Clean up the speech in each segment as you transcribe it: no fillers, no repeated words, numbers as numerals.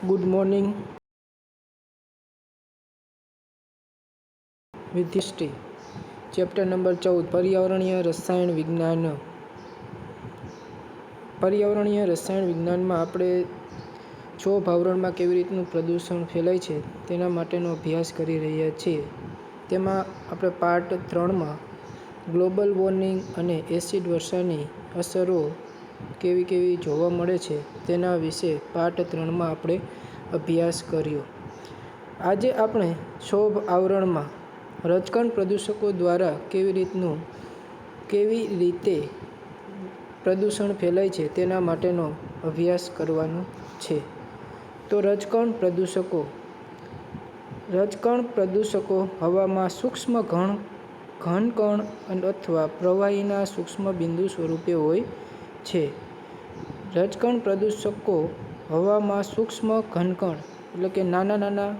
Good morning વિદ્યાર્થી. Chapter number 14 પર્યાવરણીય રસાયણ વિજ્ઞાન. પર્યાવરણીય રસાયણ વિજ્ઞાનમાં આપણે છોડ આવરણમાં કેવી રીતનું પ્રદૂષણ ફેલાય છે તેના માટેનો અભ્યાસ કરી રહ્યા છીએ. તેમાં આપણે પાર્ટ 3માં ગ્લોબલ વોર્મિંગ અને એસિડ વર્ષાની અસરો કેવી કેવી જોવા મળે છે તેના વિશે પાર્ટ 3માં આપણે અભ્યાસ કર્યો. આજે આપણે છોડ આવરણમાં રજકણ પ્રદૂષકો દ્વારા કેવી રીતે પ્રદૂષણ ફેલાય છે તેના માટેનો અભ્યાસ કરવાનો છે. તો રજકણ પ્રદૂષકો હવામાં સૂક્ષ્મ ઘનકણ અથવા પ્રવાહીના સૂક્ષ્મ બિંદુ સ્વરૂપે હોય છે. રજકણ પ્રદૂષકો હવામાં સૂક્ષ્મ ઘનકણ એટલે કે નાના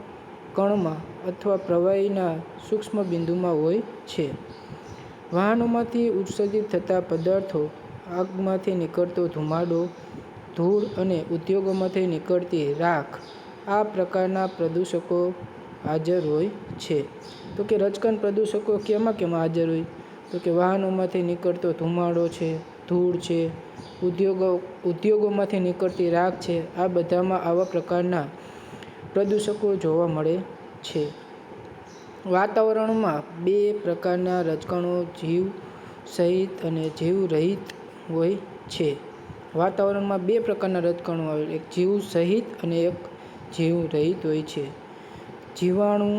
કણમાં અથવા પ્રવાહીના સૂક્ષ્મ બિંદુમાં હોય છે. વાહનોમાંથી ઉત્સર્જિત થતા પદાર્થો, આગમાંથી નીકળતો ધુમાડો, ધૂળ અને ઉદ્યોગોમાંથી નીકળતી રાખ આ પ્રકારના પ્રદૂષકો હાજર હોય છે. તો કે રજકણ પ્રદૂષકો કેમાં હાજર હોય? તો કે વાહનોમાંથી નીકળતો ધુમાડો છે, ધૂળ છે, ઉદ્યોગોમાંથી નીકળતી રાખ છે. આ બધામાં આવા પ્રકારના પ્રદૂષકો જોવા મળે છે. વાતાવરણમાં બે પ્રકારના રજકણો જીવ સહિત અને જીવ રહિત હોય છે. વાતાવરણમાં બે પ્રકારના રજકણો આવે, એક જીવ સહિત અને એક જીવ રહિત હોય છે. જીવાણુ,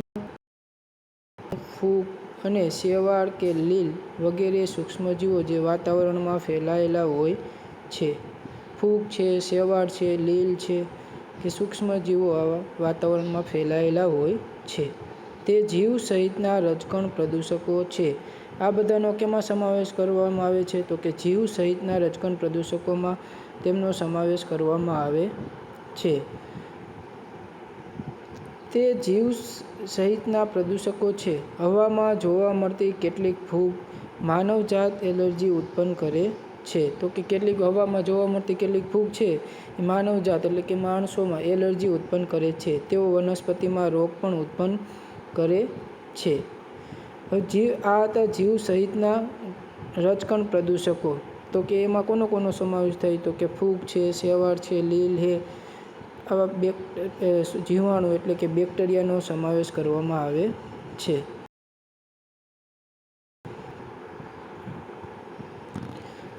ફૂગ અને શેવાળ કે લીલ વગેરે સૂક્ષ્મજીવો જે વાતાવરણમાં ફેલાયેલા હોય છે. ફૂગ છે, શેવાળ છે, લીલ છે કે સૂક્ષ્મજીવો આવા વાતાવરણમાં ફેલાયેલા હોય છે. તે જીવ સહિતના રજકણ પ્રદૂષકો છે. આ બધાનો કેમાં સમાવેશ કરવામાં આવે છે? તો કે જીવ સહિતના રજકણ પ્રદૂષકોમાં તેમનો સમાવેશ કરવામાં આવે છે. તે જીવ સહિતના પ્રદૂષકો છે. હવામાં જોવા મળતી કેટલીક ફૂગ માનવજાત એલર્જી ઉત્પન્ન કરે છે. તો કે હવામાં જોવા મળતી કેટલીક ફૂગ છે એ માનવજાત એટલે કે માણસોમાં એલર્જી ઉત્પન્ન કરે છે. તેઓ વનસ્પતિમાં રોગ પણ ઉત્પન્ન કરે છે. આ હતા જીવ સહિતના રજકણ પ્રદૂષકો. તો કે એમાં કોનો સમાવેશ થાય? તો કે ફૂગ છે, શેવાળ છે, લીલ છે, આવા જીવાણુ એટલે કે બેક્ટેરિયાનો સમાવેશ કરવામાં આવે છે.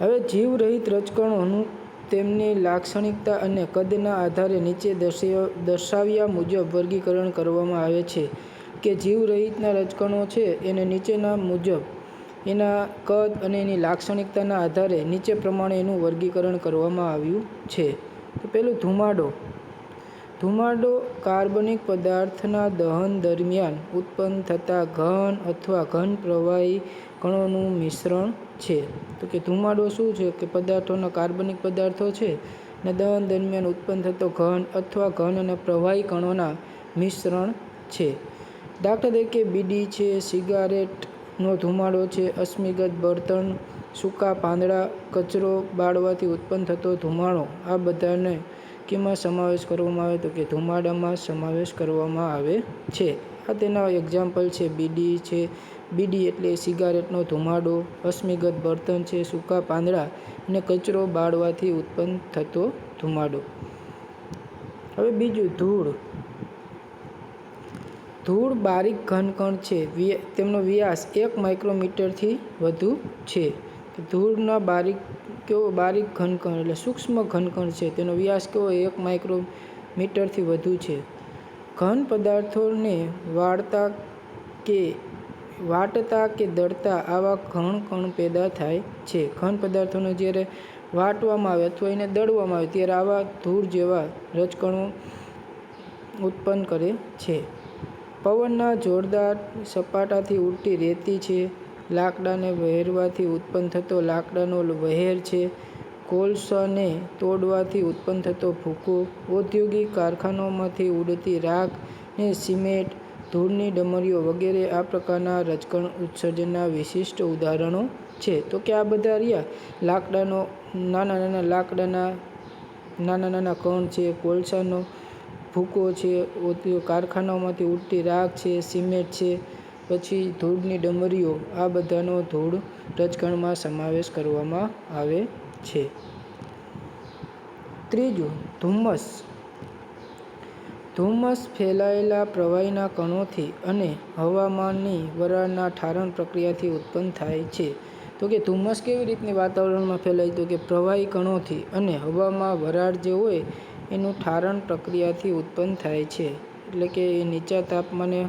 હવે જીવ રહિત રજકણોનું તેમની લાક્ષણિકતા અને કદના આધારે નીચે દર્શાવ્યા મુજબ વર્ગીકરણ કરવામાં આવે છે. કે જીવ રહિતના રજકણો છે એને નીચેના મુજબ એના કદ અને એની લાક્ષણિકતાના આધારે નીચે પ્રમાણે એનું વર્ગીકરણ કરવામાં આવ્યું છે. તો પહેલું ધુમાડો કાર્બનિક પદાર્થના દહન દરમિયાન ઉત્પન્ન થતા ઘન અથવા ઘન પ્રવાહી કણોનું મિશ્રણ છે. તો કે ધુમાડો શું છે? કે કાર્બનિક પદાર્થો છે ને દહન દરમિયાન ઉત્પન્ન થતો ઘન અથવા ઘન અને પ્રવાહી કણોના મિશ્રણ છે. દાખલા તરીકે બીડી છે, સિગારેટનો ધુમાડો છે, અશ્મિગત બળતણ, સૂકા પાંદડા, કચરો બાળવાથી ઉત્પન્ન થતો ધુમાડો આ બધાને કેમાં સમાવેશ કરવામાં આવે? તો કે ધુમાડામાં સમાવેશ કરવામાં આવે છે. આ તેના એક્ઝામ્પલ છે. બીડી એટલે સિગારેટનો ધુમાડો, અશ્મિગત બળતણ છે, સૂકા પાંદડા અને કચરો બાળવાથી ઉત્પન્ન થતો ધુમાડો. હવે બીજું ધૂળ બારીક ઘનકણ છે. તેમનો વ્યાસ 1 માઇક્રોમીટરથી વધુ છે. ધૂળના બારીક ઘનકણ એટલે સૂક્ષ્મ ઘનકણ છે. તેનો વ્યાસ 1 માઇક્રોમીટરથી વધુ છે. ઘન પદાર્થોને વાળતા કે દળતા આવા ઘન પેદા થાય છે. ઘન પદાર્થોને જ્યારે વાટવામાં આવે અથવા એને દળવામાં આવે ત્યારે આવા ધૂળ જેવા રજકણો ઉત્પન્ન કરે છે. પવનના જોરદાર સપાટાથી ઉડતી રેતી છે. લાકડાને વહેરવાથી ઉત્પન્ન થતો લાકડાનો વહેર છે. કોલસાને તોડવાથી ઉત્પન્ન થતો ભૂકો, ઔદ્યોગિક કારખાનાઓમાંથી ઉડતી રાખ ને સિમેન્ટ, ધૂળની ડમરીઓ વગેરે આ પ્રકારના રજકણ ઉત્સર્જનના વિશિષ્ટ ઉદાહરણો છે. તો કે આ બધા રહ્યા લાકડાના નાના કણ છે, કોલસાનો ભૂકો છે, કારખાનાઓમાંથી ઉડતી રાખ છે, સિમેન્ટ છે, પછી ધૂળની ડમરીઓ, આ બધાનો ધૂળ રજકણમાં સમાવેશ કરવામાં આવે છે. ત્રીજું, ધુમ્મસ. ધુમ્મસ ફેલાયેલા પ્રવાહીના કણોથી અને હવામાનની વરાળના ઠારણ પ્રક્રિયાથી ઉત્પન્ન થાય છે. તો કે ધુમ્મસ કેવી રીતની વાતાવરણમાં ફેલાય? તો કે પ્રવાહી કણોથી અને હવામાં વરાળ જે હોય એનું ઠારણ પ્રક્રિયાથી ઉત્પન્ન થાય છે. એટલે કે એ નીચા તાપમાને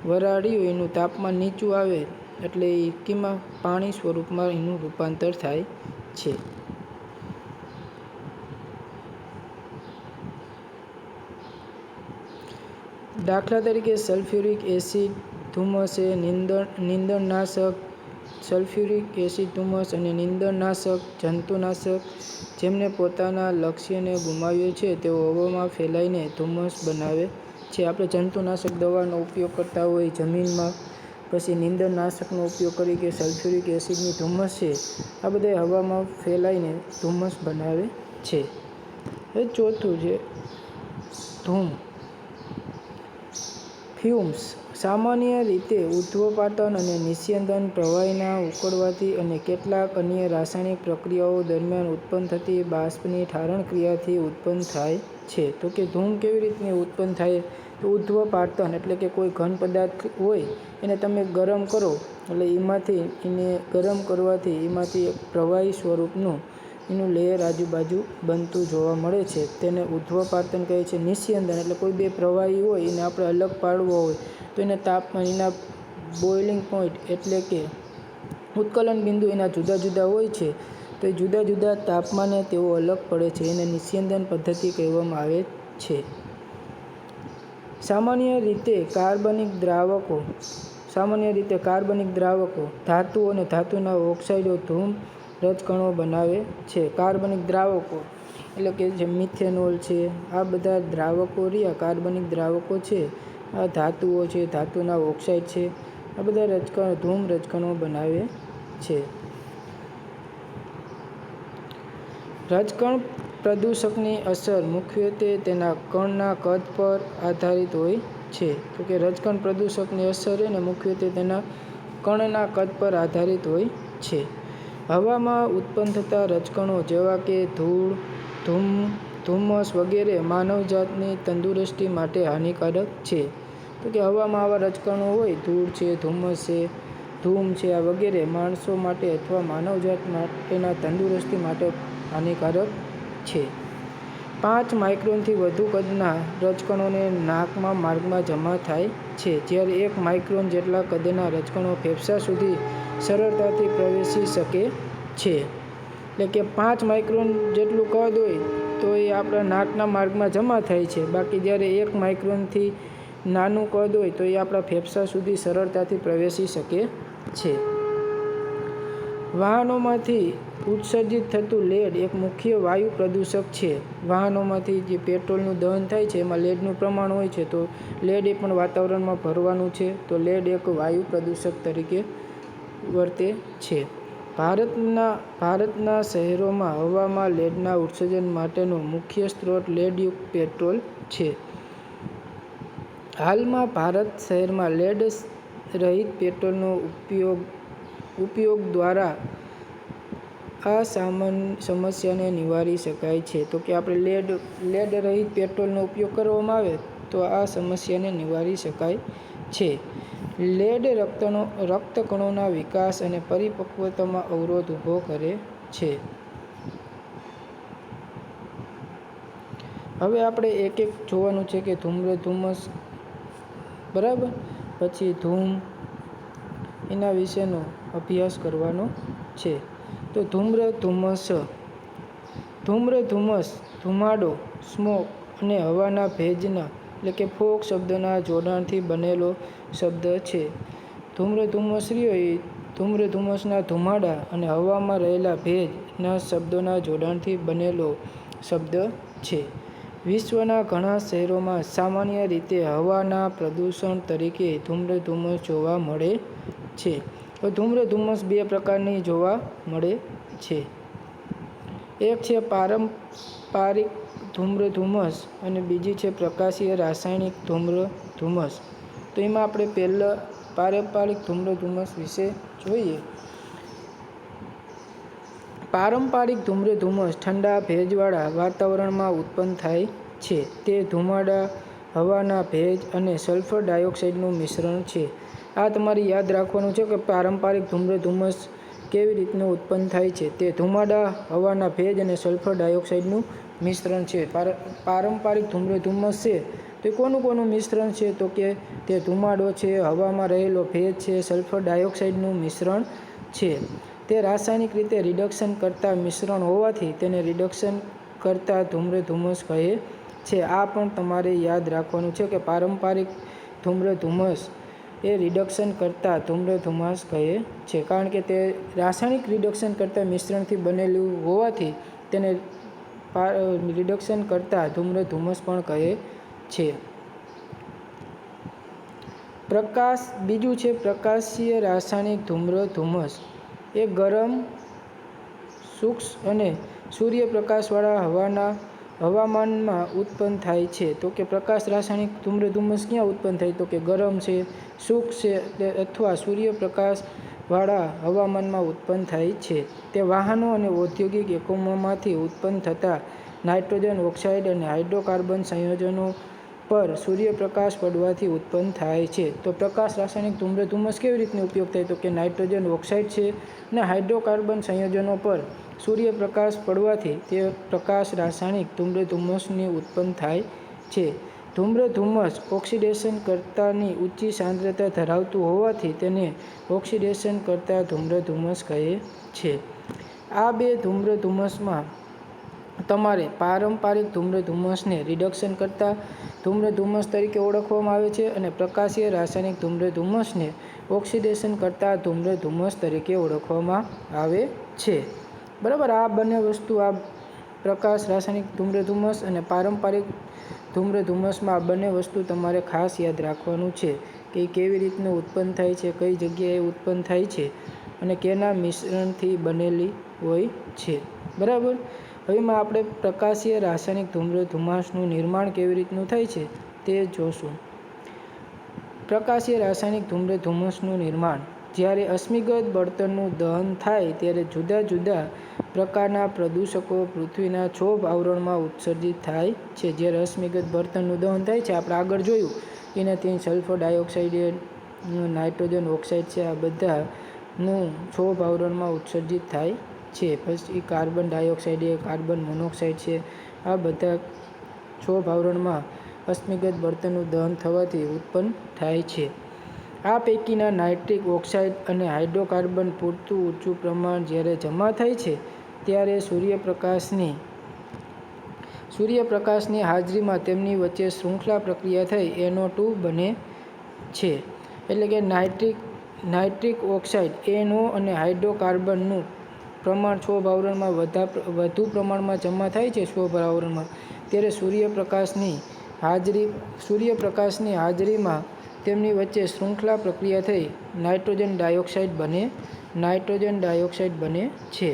વરાળી હોય એનું તાપમાન નીચું આવે એટલે એ કેમાં પાણી સ્વરૂપમાં એનું રૂપાંતર થાય છે. દાખલા તરીકે સલ્ફ્યુરિક એસિડ ધુમ્મસ એ નીંદણનાશક, સલ્ફ્યુરિક એસિડ ધુમ્મસ અને નીંદણનાશક, જંતુનાશક જેમને પોતાના લક્ષ્યને ગુમાવ્યો છે તેઓ હવામાં ફેલાઈને ધુમ્મસ બનાવે છે. આપણે જંતુનાશક દવાનો ઉપયોગ કરતા હોય જમીનમાં, પછી નીંદણનાશકનો ઉપયોગ કરી કે સલ્ફ્યુરિક એસિડની ધુમ્મસ છે, આ બધા હવામાં ફેલાઈને ધુમ્મસ બનાવે છે. હવે ચોથું છે ધૂમ. ફ્યુમ્સ સામાન્ય રીતે ઉર્ધ્વપાતન અને નિસ્યંદન, પ્રવાહીના ઉકળવાથી અને કેટલાક અન્ય રાસાયણિક પ્રક્રિયાઓ દરમિયાન ઉત્પન્ન થતી બાષ્પની ઠારણ ક્રિયાથી ઉત્પન્ન થાય છે. તો કે ધૂમ કેવી રીતની ઉત્પન્ન થાય? તો ઉર્ધ્વપાતન એટલે કે કોઈ ઘન પદાર્થ હોય એને તમે ગરમ કરો એટલે એમાંથી એને ગરમ કરવાથી એમાંથી એક પ્રવાહી સ્વરૂપનું એનું લેયર આજુબાજુ બનતું જોવા મળે છે, તેને ઉર્ધ્વપાતન કહે છે. નિસ્યંદન એટલે કોઈ બે પ્રવાહી હોય એને આપણે અલગ પાડવો હોય તો એને તાપમાન, એના બોઇલિંગ પોઈન્ટ એટલે કે ઉત્કલન બિંદુ એના જુદા જુદા હોય છે, તો એ જુદા જુદા તાપમાને તેઓ અલગ પડે છે, એને નિસ્યંદન પદ્ધતિ કહેવામાં આવે છે. સામાન્ય રીતે કાર્બનિક દ્રાવકો, ધાતુઓ અને ધાતુના ઓક્સાઇડો ધૂમ રજકણો બનાવે છે. કાર્બનિક દ્રાવકો એટલે કે જે મિથેનોલ છે, આ બધા દ્રાવકો રહ્યા, કાર્બનિક દ્રાવકો છે, આ ધાતુઓ છે, ધાતુના ઓક્સાઇડ છે, આ બધા રજકણો ધૂમ રજકણો બનાવે છે. રજકણ પ્રદૂષકની અસર મુખ્યત્વે તેના કણના કદ પર આધારિત હોય છે. તો કે રજકણ પ્રદૂષકની અસર એને મુખ્યત્વે તેના કણના કદ પર આધારિત હોય છે. હવામાં ઉત્પન્ન થતા રજકણો જેવા કે ધૂળ, ધુમ્મસ વગેરે માનવજાતની તંદુરસ્તી માટે હાનિકારક છે. તો કે હવામાં આવા રજકણો હોય, ધૂળ છે, ધુમ્મસ છે, ધૂમ છે, આ વગેરે માણસો માટે અથવા માનવજાત માટેના તંદુરસ્તી માટે હાનિકારક છે. 5 માઇક્રોનથી વધુ કદના રજકણોને નાકમાં માર્ગમાં જમા થાય છે, જ્યારે 1 માઇક્રોન જેટલા કદના રજકણો ફેફસા સુધી સરળતાથી પ્રવેશી શકે છે. એટલે કે 5 માઇક્રોન જેટલું કદ હોય તો એ આપણા નાકના માર્ગમાં જમા થાય છે, બાકી જ્યારે 1 માઇક્રોનથી નાનું કદ હોય તો એ આપણા ફેફસા સુધી સરળતાથી પ્રવેશી શકે છે. વાહનોમાંથી ઉત્સર્જિત થતું લેડ એક મુખ્ય વાયુ પ્રદૂષક છે. વાહનોમાંથી જે પેટ્રોલનું દહન થાય છે એમાં લેડનું પ્રમાણ હોય છે, તો લેડ એ પણ વાતાવરણમાં ભરવાનું છે, તો લેડ એક વાયુ પ્રદૂષક તરીકે વર્તે છે. ભારતના શહેરોમાં હવામાં લેડના ઉત્સર્જન માટેનો મુખ્ય સ્ત્રોત લેડયુક્ત પેટ્રોલ છે. હાલમાં ભારત શહેરમાં લેડ રહિત પેટ્રોલનો ઉપયોગ દ્વારા આ સમસ્યાને નિવારી શકાય છે. તો કે આપણે લેડ રહિત પેટ્રોલનો ઉપયોગ કરવામાં આવે તો આ સમસ્યાને નિવારી શકાય છે. લેડ રક્તકણોના વિકાસ અને પરિપક્વતામાં અવરોધ ઊભો કરે છે. હવે આપણે એક એક જોવાનું છે કે ધુમ્મસ, બરાબર, પછી ધૂમ, એના વિશેનો અભ્યાસ કરવાનો છે. તો ધુમ્મસ, ધુમાડો, સ્મોક અને હવાના ભેજના એટલે કે ફોગ શબ્દના જોડાણથી બનેલો શબ્દ છે. ધુમ્મસના ધુમાડા અને હવામાં રહેલા ભેજના શબ્દોના જોડાણથી બનેલો શબ્દ છે. વિશ્વના ઘણા શહેરોમાં સામાન્ય રીતે હવાના પ્રદૂષણ તરીકે ધુમ્મસ જોવા મળે છે. તો ધુમ્મસ 2 પ્રકારની જોવા મળે છે. એક છે પારંપરિક ધુમ્રધુમ્મસ અને બીજી છે પ્રકાશીય રાસાયણિક ધુમ્રધુમ્મસ. તો એમાં આપણે પહેલાં પારંપરિક ધુમ્રધુમ્મસ વિશે જોઈએ. પારંપરિક ધુમ્રધુમ્મસ ઠંડા ભેજવાળા વાતાવરણમાં ઉત્પન્ન થાય છે. તે ધુમાડા, હવાના ભેજ અને સલ્ફર ડાયોક્સાઇડનું મિશ્રણ છે. આ તમારે યાદ રાખવાનું છે કે પારંપરિક ધુમ્રધુમ્મસ કેવી રીતનું ઉત્પન્ન થાય છે. તે ધુમાડા, હવાના ભેજ અને સલ્ફર ડાયોક્સાઇડનું મિશ્રણ છે. પારંપરિક ધુમ્રધુમ્મસ છે તે કોનું મિશ્રણ છે? તો કે તે ધુમાડો છે, હવામાં રહેલો ભેજ છે, સલ્ફર ડાયોક્સાઇડનું મિશ્રણ છે. તે રાસાયણિક રીતે રિડક્શન કરતા મિશ્રણ હોવાથી તેને રિડક્શન કરતા ધુમ્રધુમ્મસ કહે છે. આ પણ તમારે યાદ રાખવાનું છે કે પારંપરિક ધુમ્રધુમ્મસ એ રિડક્શન કરતા ધુમ્રધુમ્મસ કહે છે, કારણ કે તે રાસાયણિક રિડક્શન કરતા મિશ્રણથી બનેલું હોવાથી તેને રિડક્શન કરતા ધુમ્રધુમ્મસ પણ કહે છે. બીજું છે પ્રકાશીય રાસાયણિક ધુમ્રધુમ્મસ. એ ગરમ, શુષ્ક અને સૂર્યપ્રકાશવાળા હવામાનમાં ઉત્પન્ન થાય છે. તો કે પ્રકાશ રાસાયણિક ધુમ્રધુમ્મસ ક્યાં ઉત્પન્ન થાય? તો કે ગરમ છે, શુષ્ક છે અથવા સૂર્યપ્રકાશવાળા હવામાનમાં ઉત્પન્ન થાય છે. તે વાહનો અને ઔદ્યોગિક એકમોમાંથી ઉત્પન્ન થતા નાઇટ્રોજન ઓક્સાઇડ અને હાઇડ્રોકાર્બન સંયોજનો પર સૂર્યપ્રકાશ પડવાથી ઉત્પન્ન થાય છે. તો પ્રકાશ રાસાયણિક ધુમ્રધુમ્મસ કેવી રીતનો ઉપયોગ થાય? તો કે નાઇટ્રોજન ઓક્સાઇડ છે અને હાઇડ્રોકાર્બન સંયોજનો પર સૂર્યપ્રકાશ પડવાથી તે પ્રકાશ રાસાયણિક ધુમ્રધુમ્મસની ઉત્પન્ન થાય છે. ધુમ્રધુમ્મસ ઓક્સિડેશન કરતાની ઊંચી સાંદ્રતા ધરાવતું હોવાથી તેને ઓક્સિડેશન કરતા ધુમ્રધુમ્મસ કહે છે. આ બે ધુમ્રધુમ્મસમાં તમારે પારંપરિક ધુમ્રધુમ્મસને રિડક્શન કરતા ધુમ્રધુમ્મસ તરીકે ઓળખવામાં આવે છે અને પ્રકાશીય રાસાયણિક ધુમ્રધુમ્મસને ઓક્સિડેશન કરતા ધુમ્રધુમ્મસ તરીકે ઓળખવામાં આવે છે. બરાબર. આ બંને વસ્તુ, આ પ્રકાશ રાસાયણિક ધુમ્રધુમ્મસ અને પારંપરિક ધુમ્રધુમ્મસમાં આ બંને વસ્તુ તમારે ખાસ યાદ રાખવાનું છે કે એ કેવી રીતનું ઉત્પન્ન થાય છે, કઈ જગ્યાએ ઉત્પન્ન થાય છે અને કેના મિશ્રણથી બનેલી હોય છે. બરાબર. હવેમાં આપણે પ્રકાશીય રાસાયણિક ધુમ્રધુમ્મસનું નિર્માણ કેવી રીતનું થાય છે તે જોશું. પ્રકાશીય રાસાયણિક ધુમ્રધુમ્મસનું નિર્માણ. જ્યારે અશ્મિગત બળતણનું દહન થાય ત્યારે જુદા જુદા પ્રકારના પ્રદૂષકો પૃથ્વીના છોભ આવરણમાં ઉત્સર્જિત થાય છે. જ્યારે અશ્મિગત બળતણનું દહન થાય છે, આપણે આગળ જોયું એનાથી સલ્ફર ડાયોક્સાઇડ, નાઇટ્રોજન ઓક્સાઇડ છે, આ બધાનું છોભ આવરણમાં ઉત્સર્જિત થાય છે. પછી કાર્બન ડાયોક્સાઇડ, કાર્બન મોનોક્સાઇડ છે, આ બધા છોભ આવરણમાં અશ્મિગત બળતણનું દહન થવાથી ઉત્પન્ન થાય છે. આ પૈકીના નાઇટ્રિક ઓક્સાઇડ અને હાઇડ્રોકાર્બન પૂરતું ઊંચું પ્રમાણ જ્યારે જમા થાય છે ત્યારે સૂર્યપ્રકાશની હાજરીમાં તેમની વચ્ચે શૃંખલા પ્રક્રિયા થઈ NO2 બને છે. એટલે કે નાઇટ્રિક ઓક્સાઇડ NO અને હાઇડ્રોકાર્બનનું પ્રમાણ છોભ આવરણમાં વધુ પ્રમાણમાં જમા થાય છે છોભ આવરણમાં, ત્યારે સૂર્યપ્રકાશની હાજરીમાં તેમની વચ્ચે શૃંખલા પ્રક્રિયા થઈ નાઇટ્રોજન ડાયોક્સાઇડ બને છે.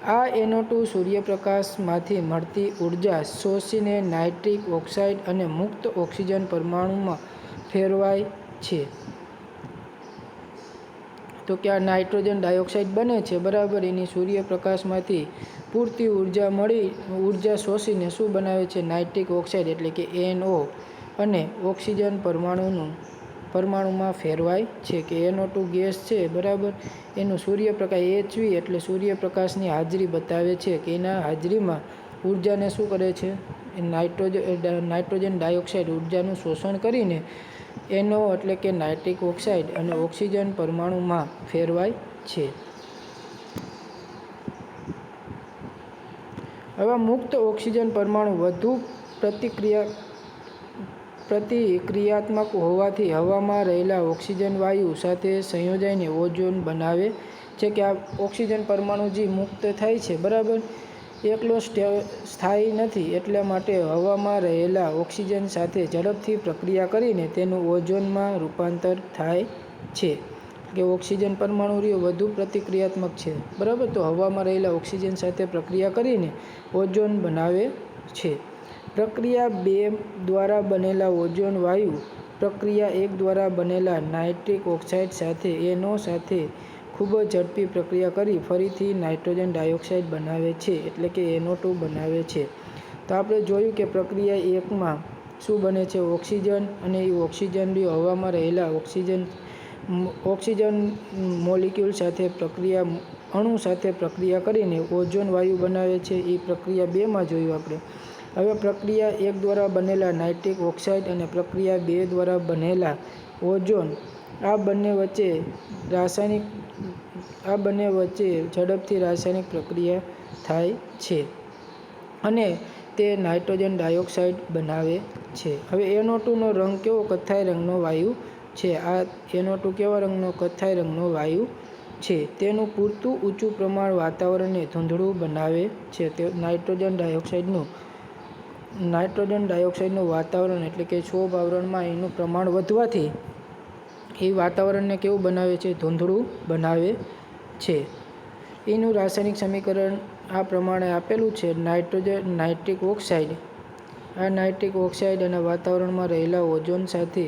આ NO2 સૂર્યપ્રકાશમાંથી મળતી ઊર્જા શોષીને નાઇટ્રિક ઓક્સાઇડ અને મુક્ત ઓક્સિજન પરમાણુમાં ફેરવાય છે. તો કે આ નાઇટ્રોજન ડાયોક્સાઇડ બને છે, બરાબર. એની સૂર્યપ્રકાશમાંથી પૂરતી ઊર્જા શોષીને શું બનાવે છે? નાઇટ્રિક ઓક્સાઇડ એટલે કે NO અને ઓક્સિજન પરમાણુમાં ફેરવાય છે. કે NO2 ગેસ છે, બરાબર, એનું સૂર્યપ્રકાશ HV એટલે સૂર્યપ્રકાશની હાજરી બતાવે છે કે એના હાજરીમાં ઊર્જાને શું કરે છે? નાઇટ્રોજન ડાયોક્સાઇડ ઊર્જાનું શોષણ કરીને NO એટલે કે નાઇટ્રિક ઓક્સાઇડ અને ઓક્સિજન પરમાણુમાં ફેરવાય છે. હવે મુક્ત ઓક્સિજન પરમાણુ વધુ પ્રતિક્રિયાત્મક હોવાથી હવામાં રહેલા ઓક્સિજન વાયુ સાથે સંયોજાઈને ઓઝોન બનાવે છે. કે આ ઓક્સિજન પરમાણુ જે મુક્ત થાય છે, બરાબર, એકલો સ્થાયી નથી, એટલા માટે હવામાં રહેલા ઓક્સિજન સાથે ઝડપથી પ્રક્રિયા કરીને તેનું ઓઝોનમાં રૂપાંતર થાય છે. કે ઓક્સિજન પરમાણુ વધુ પ્રતિક્રિયાત્મક છે, બરાબર, તો હવામાં રહેલા ઓક્સિજન સાથે પ્રક્રિયા કરીને ઓઝોન બનાવે છે. પ્રક્રિયા 2 દ્વારા બનેલા ઓઝોન વાયુ પ્રક્રિયા 1 દ્વારા બનેલા નાઇટ્રિક ઓક્સાઇડ સાથે NO સાથે ખૂબ જ ઝડપી પ્રક્રિયા કરી ફરીથી નાઇટ્રોજન ડાયોક્સાઇડ બનાવે છે, એટલે કે NO2 બનાવે છે. તો આપણે જોયું કે પ્રક્રિયા 1માં શું બને છે, ઓક્સિજન, અને એ ઓક્સિજન હવામાં રહેલા ઓક્સિજન મોલિક્યુલ સાથે અણુ સાથે પ્રક્રિયા કરીને ઓઝોન વાયુ બનાવે છે. એ પ્રક્રિયા 2માં જોયું આપણે. હવે પ્રક્રિયા 1 દ્વારા બનેલા નાઇટ્રિક ઓક્સાઇડ અને પ્રક્રિયા 2 દ્વારા બનેલા ઓઝોન, આ બંને વચ્ચે ઝડપથી રાસાયણિક પ્રક્રિયા થાય છે અને તે નાઇટ્રોજન ડાયોક્સાઇડ બનાવે છે. હવે NO2 નો રંગ કેવો? કથ્થાઈ રંગનો વાયુ છે. આ NO2 કેવા રંગનો? કથ્થાઈ રંગનો વાયુ છે. તેનું પૂરતું ઊંચું પ્રમાણ વાતાવરણને ધૂંધળું બનાવે છે. તે નાઇટ્રોજન ડાયોક્સાઇડનું વાતાવરણ એટલે કે ક્ષોભ આવરણમાં એનું પ્રમાણ વધવાથી એ વાતાવરણને કેવું બનાવે છે? ધૂંધળું બનાવે છે. એનું રાસાયણિક સમીકરણ આ પ્રમાણે આપેલું છે. નાઇટ્રિક ઓક્સાઇડ, આ નાઇટ્રિક ઓક્સાઇડ અને વાતાવરણમાં રહેલા ઓઝોન સાથે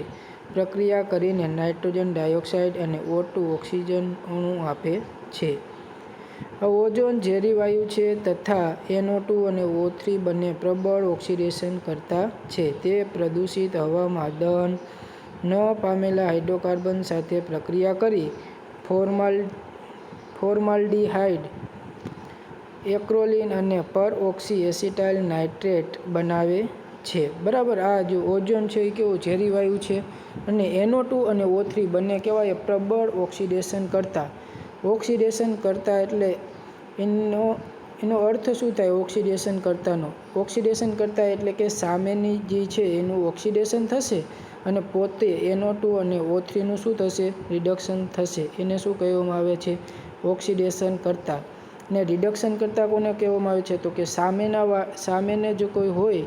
પ્રક્રિયા કરીને નાઇટ્રોજન ડાયોક્સાઇડ અને O2 ઓક્સિજન અણુ આપે છે. ઓઝોન ઝેરી વાયુ છે તથા NO2 અને O3 બંને પ્રબળ ઓક્સિડેશન કરતા છે. તે પ્રદૂષિત હવામાં દહન ન પામેલા હાઇડ્રોકાર્બન સાથે પ્રક્રિયા કરી ફોર્માલ્ડિહાઇડ, એક્રોલીન અને પરઓક્સી એસિટાઇલ નાઇટ્રેટ બનાવે છે. બરાબર. આ જો ઓઝોન છે એ કેવું ઝેરી વાયુ છે અને NO2 અને O3 બંને કેવાય? પ્રબળ ઓક્સિડેશન કરતા એટલે એનો અર્થ શું થાય? ઓક્સિડેશન કરતા એટલે કે સામેની જે છે એનું ઓક્સિડેશન થશે અને પોતે NO2 અને O3 નું શું થશે? રિડક્શન થશે. એને શું કહેવામાં આવે છે? ઓક્સિડેશન કરતા. ને રિડક્શન કરતા કોને કહેવામાં આવે છે? તો કે સામેને જો કોઈ હોય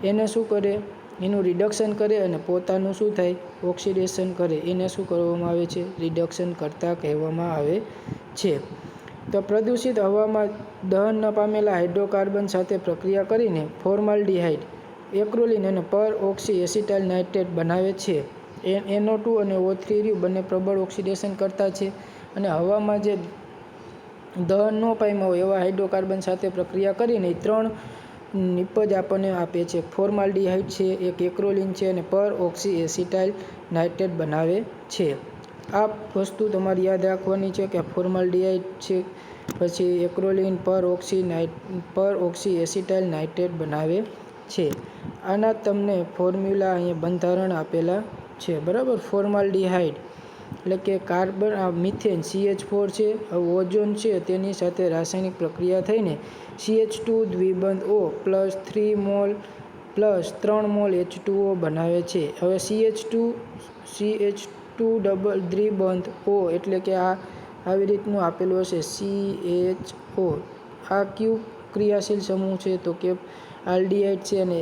એને શું કરે? એનું રિડક્શન કરે અને પોતાનું શું થાય? ઓક્સિડેશન કરે. એને શું કરવામાં આવે છે? રિડક્શન કરતા કહેવામાં આવે છે. તો પ્રદૂષિત હવામાં દહન ન પામેલા હાઇડ્રોકાર્બન સાથે પ્રક્રિયા કરીને ફોર્માલ્ડિહાઇડ, એક્રોલીન અને પરઓક્સી એસિટાઇલ નાઇટ્રેટ બનાવે છે. NO2 અને O3 બંને પ્રબળ ઓક્સિડેશન કરતા છે અને હવામાં જે દહન ન પામ્યા હોય એવા હાઇડ્રોકાર્બન સાથે પ્રક્રિયા કરીને 3 નિપજ આપણને આપે છે. ફોર્માલ્ડિહાઇડ છે, એક એક્રોલીન છે અને પરઓક્સી એસિટાઇલ નાઇટ્રેટ બનાવે છે. આ વસ્તુ તમારે યાદ રાખવાની છે કે ફોર્માલ્ડિહાઇડ છે, પછી એક્રોલીન, પરઓક્સી એસિટાઇલ નાઇટ્રેટ બનાવે છે. આના તમને ફોર્મ્યુલા અહીંયા બંધારણ આપેલા છે. બરાબર. ફોર્માલ્ડિહાઇડ એટલે કે કાર્બન, મિથેન CH4 છે. હવે ઓઝોન છે તેની સાથે રાસાયણિક પ્રક્રિયા થઈને CH2 દ્વિબંધ O plus 3 mall H2O બનાવે છે. હવે CH2 દ્વિબંધ O એટલે કે આવી રીતનું આપેલું હશે CHO. આ કયું ક્રિયાશીલ સમૂહ છે? તો કે આલ્ડિહાઇડ છે અને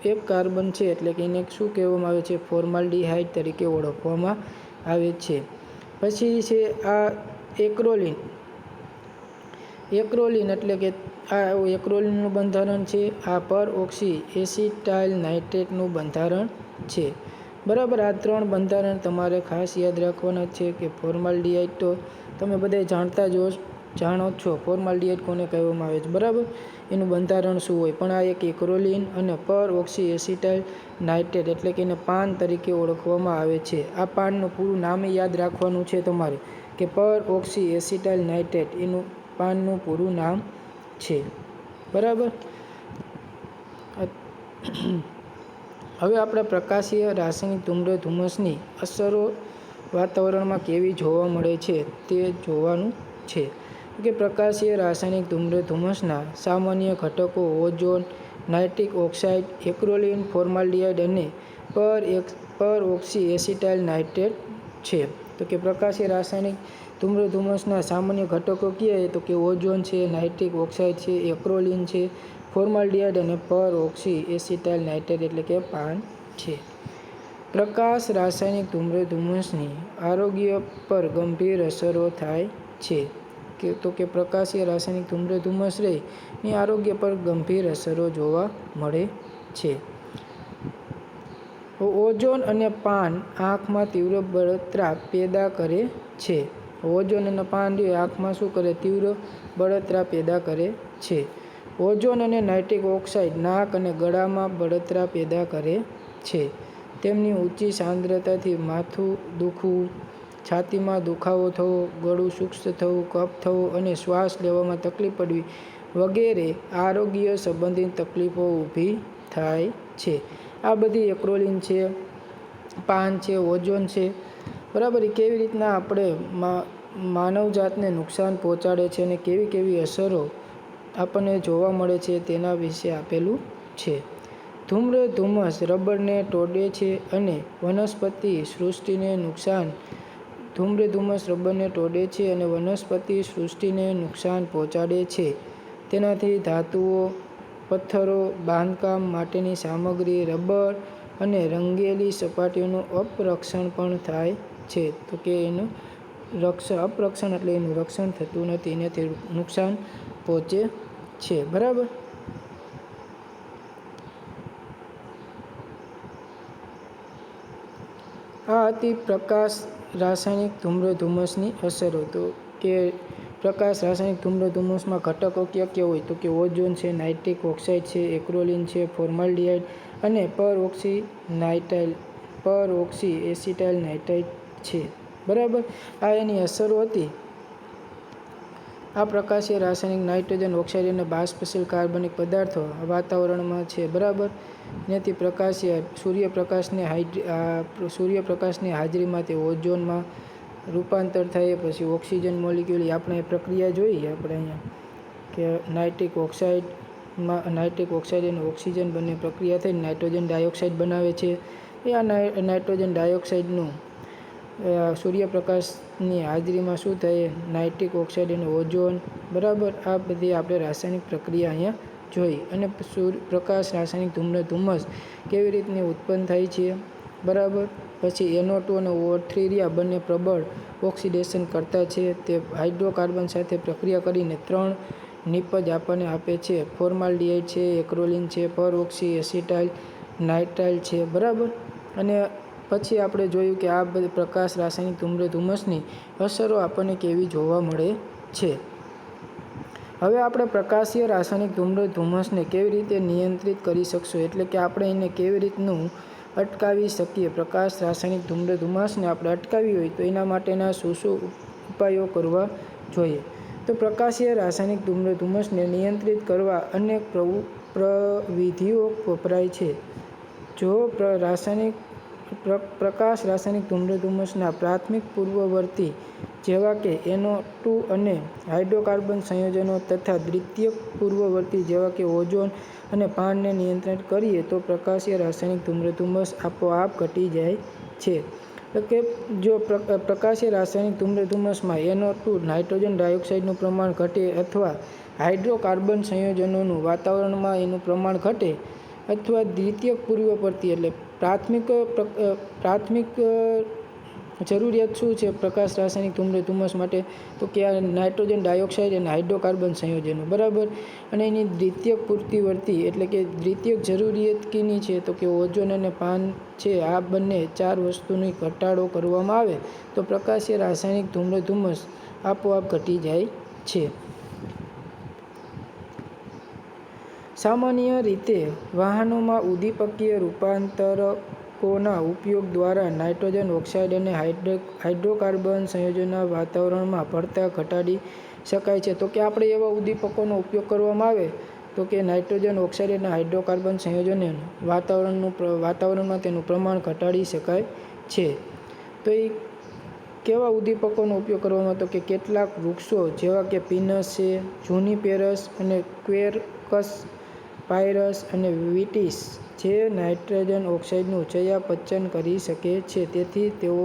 એક કાર્બન છે એટલે કે એને શું કહેવામાં આવે છે? ફોર્માલ્ડિહાઇડ તરીકે ઓળખવામાં આવે છે. પછી છે આ એક્રોલીન એટલે કે આ એક્રોલીનનું બંધારણ છે. આ પરઓક્સી એસિટાઇલ નાઇટ્રેટનું બંધારણ છે. બરાબર. આ 3 બંધારણ તમારે ખાસ યાદ રાખવાના છે કે ફોર્માલ્ડિહાઇડ તો તમે બધા જાણો છો ફોર્માલ્ડિહાઇડ કોને કહેવામાં આવે છે. બરાબર. એનું બંધારણ શું હોય? પણ આ એક એક્રોલીન અને પરઓક્સી એસિટાઇલ નાઇટ્રેટ એટલે કે એને પાન તરીકે ઓળખવામાં આવે છે. આ પાનનું પૂરું નામ યાદ રાખવાનું છે તમારે કે પરઓક્સી એસિટાઇલ નાઇટ્રેટ એનું પાનનું પૂરું નામ છે. બરાબર. હવે આપણે પ્રકાશીય રાસાયણિક ધૂમ્રધુમ્મસની અસરો વાતાવરણમાં કેવી જોવા મળે છે તે જોવાનું છે. કે પ્રકાશીય રાસાયણિક ધૂમ્રધુમ્મસના સામાન્ય ઘટકો ઓઝોન, નાઇટ્રિક ઓક્સાઇડ, એક્રોલીન, ફોર્માલ્ડિહાઇડ અને પરઓક્સી એસિટાઇલ નાઇટ્રેટ છે. તો કે પ્રકાશીય રાસાયણિક ધૂમ્રધુમ્મસના સામાન્ય ઘટકો કયા? તો કે ઓઝોન છે, નાઇટ્રિક ઓક્સાઇડ છે, એક્રોલીન છે, ફોર્માલ્ડિહાઇડ અને પરઓક્સી એસિટાઇલ નાઇટ્રેટ એટલે કે પાન છે. પ્રકાશ રાસાયણિક ધૂમ્રધુમ્મસની આરોગ્ય પર ગંભીર અસરો થાય છે. કે પ્રકાશીય રાસાયણિક ધૂમ્રધુમ્મસ ની આરોગ્ય પર ગંભીર અસરો જોવા મળે છે. ઓઝોન અને પાન આંખમાં તીવ્ર બળતરા પેદા કરે છે. ઓઝોન અને પાન આંખમાં શું કરે? તીવ્ર બળતરા પેદા કરે છે. ઓઝોન અને નાઇટ્રિક ઓક્સાઇડ નાક અને ગળામાં બળતરા પેદા કરે છે. તેમની ઊંચી સાંદ્રતાથી માથું દુખવું, છાતીમાં દુખાવો થવો, ગળું શુષ્ક થવું, કફ થવો અને શ્વાસ લેવામાં તકલીફ પડવી વગેરે આરોગ્ય સંબંધિત તકલીફો ઊભી થાય છે. આ બધી એક્રોલિન છે, પાન છે, ઓઝોન છે, બરાબર. એ કેવી રીતના આપણે માનવજાતને નુકસાન પહોંચાડે છે અને કેવી કેવી અસરો આપણને જોવા મળે છે તેના વિશે આપેલું છે. ધૂમ્રધુમ્મસ રબરને તોડે છે અને વનસ્પતિ સૃષ્ટિને નુકસાન ધૂમ્રધુમ્મસ રબરને તોડે છે અને વનસ્પતિ સૃષ્ટિને નુકસાન પહોંચાડે છે. તેનાથી ધાતુઓ, પથ્થરો, બાંધકામ માટેની સામગ્રી, રબર અને રંગેલી સપાટીઓનું અપરક્ષણ પણ થાય છે. તો કે એનું અપરક્ષણ એટલે એનું રક્ષણ થતું નથી, એનાથી નુકસાન પહોંચે છે, બરાબર. આ હતી પ્રકાશ રાસાયણિક ધૂમ્રધુમ્મસની અસરો. તો કે પ્રકાશ રાસાયણિક ધૂમ્રધુમ્મસમાં ઘટકો કયા કયા હોય? તો કે ઓઝોન છે, નાઇટ્રિક ઓક્સાઇડ છે, એક્રોલિન છે, ફોર્માલ્ડિહાઇડ અને પરઓક્સી એસિટાઇલ નાઇટ્રાઇટ છે, બરાબર. આ એની અસરો હતી. આ પ્રકાશીય રાસાયણિક નાઇટ્રોજન ઓક્સાઇડ અને બાષ્પશીલ કાર્બનિક પદાર્થો વાતાવરણમાં છે, બરાબર. એનાથી પ્રકાશીય સૂર્યપ્રકાશની હાજરીમાં તે ઓઝોનમાં રૂપાંતર થાય, પછી ઓક્સિજન મોલિક્યુલ આપણે પ્રક્રિયા જોઈ આપણે અહીંયા કે નાઇટ્રિક ઓક્સાઇડ અને ઓક્સિજન બંને પ્રક્રિયા થઈ નાઇટ્રોજન ડાયોક્સાઇડ બનાવે છે. એ આ નાઇટ્રોજન ડાયોક્સાઇડનું સૂર્યપ્રકાશની હાજરીમાં શું થાય? નાઇટ્રિક ઓક્સાઇડ અને ઓઝોન, બરાબર. આ બધી આપણે રાસાયણિક પ્રક્રિયા અહીંયા જોઈ. અને પ્રકાશ રાસાયણિક ધૂમ્રધુમ્મસ કેવી રીતની ઉત્પન્ન થાય છે, બરાબર. પછી NO2 અને O3 બંને પ્રબળ ઓક્સિડેશન કરતા છે. તે હાઇડ્રોકાર્બન સાથે પ્રક્રિયા કરીને 3 નિપજ આપણને આપે છે. ફોર્માલ્ડિહાઇડ છે, એક્રોલિન છે, પરઓક્સી એસિટાઇલ નાઇટ્રાઇલ છે, બરાબર. અને પછી આપણે જોયું કે આ બધી પ્રકાશ રાસાયણિક ધૂમ્રધુમ્મસની અસરો આપણને કેવી જોવા મળે છે. હવે આપણે પ્રકાશીય રાસાયણિક ધૂમ્રધુમ્મસને કેવી રીતે નિયંત્રિત કરી શકશું, એટલે કે આપણે એને કેવી રીતનું અટકાવી શકીએ. પ્રકાશ રાસાયણિક ધૂમ્રધુમ્મસને આપણે અટકાવી હોય તો એના માટેના શું શું ઉપાયો કરવા જોઈએ? તો પ્રકાશીય રાસાયણિક ધૂમ્રધુમ્મસને નિયંત્રિત કરવા અનેક વિધિઓ વપરાય છે. જો પ્રકાશ રાસાયણિક ધૂમ્રધુમ્મસના પ્રાથમિક પૂર્વવર્તી જેવા કે NO2 અને હાઇડ્રોકાર્બન સંયોજનો તથા દ્વિતીયક પૂર્વવર્તી જેવા કે ઓઝોન અને પાનને નિયંત્રિત કરીએ તો પ્રકાશીય રાસાયણિક ધૂમ્રધુમ્મસ આપોઆપ ઘટી જાય છે. તો કે જો પ્રકાશીય રાસાયણિક ધૂમ્રધુમ્મસમાં NO2 નાઇટ્રોજન ડાયોક્સાઇડનું પ્રમાણ ઘટે અથવા હાઇડ્રોકાર્બન સંયોજનોનું વાતાવરણમાં એનું પ્રમાણ ઘટે અથવા દ્વિતીયક પૂર્વવર્તી એટલે પ્રાથમિક જરૂરિયાત શું છે પ્રકાશ રાસાયણિક ધૂમ્રધુમ્મસ માટે? તો કે આ નાઇટ્રોજન ડાયોક્સાઇડ અને હાઇડ્રોકાર્બન સંયોજનો, બરાબર. અને એની દ્વિતીયક પૂર્તિવર્તી એટલે કે દ્વિતીયક જરૂરિયાત કીની છે? તો કે ઓઝોન અને પાન છે. આ બંને 4 વસ્તુની ઘટાડો કરવામાં આવે તો પ્રકાશીય રાસાયણિક ધૂમ્રધુમ્મસ આપોઆપ ઘટી જાય છે. સામાન્ય રીતે વાહનોમાં ઉદ્દીપકીય રૂપાંતરકોના ઉપયોગ દ્વારા નાઇટ્રોજન ઓક્સાઇડ અને હાઇડ્રોકાર્બન સંયોજનોના વાતાવરણમાં ભળતા ઘટાડી શકાય છે. તો કે આપણે એવા ઉદ્દીપકોનો ઉપયોગ કરવામાં આવે તો કે નાઇટ્રોજન ઓક્સાઇડ અને હાઇડ્રોકાર્બન સંયોજનો વાતાવરણમાં તેનું પ્રમાણ ઘટાડી શકાય છે. તો એ કેવા ઉદ્દીપકોનો ઉપયોગ કરવામાં? તો કે કેટલાક વૃક્ષો જેવા કે પીનસ છે, જુનિપેરસ અને ક્વેર્કસ, પાયરસ અને વિટિસ જે નાઇટ્રોજન ઓક્સાઇડનું ચયાપચય કરી શકે છે. તેથી તેઓ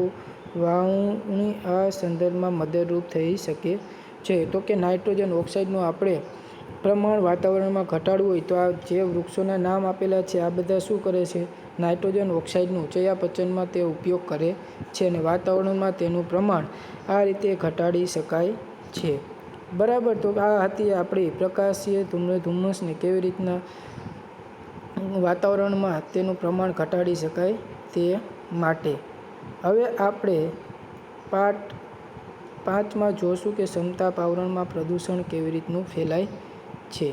વાવણી આ સંદર્ભમાં મદદરૂપ થઈ શકે છે. તો કે નાઇટ્રોજન ઓક્સાઇડનું આપણે પ્રમાણ વાતાવરણમાં ઘટાડવું હોય તો આ જે વૃક્ષોના નામ આપેલા છે આ બધા શું કરે છે? નાઇટ્રોજન ઓક્સાઇડનું ચયાપચયમાં તે ઉપયોગ કરે છે અને વાતાવરણમાં તેનું પ્રમાણ આ રીતે ઘટાડી શકાય છે. બરાબર. તો આ હતી આપણી પ્રકાશીય ધુમ્મસને કેવી રીતના વાતાવરણમાં તેનું પ્રમાણ ઘટાડી શકાય તે માટે. હવે આપણે પાર્ટ 5માં જોશું કે સમતાપ આવરણમાં પ્રદૂષણ કેવી રીતનું ફેલાય છે.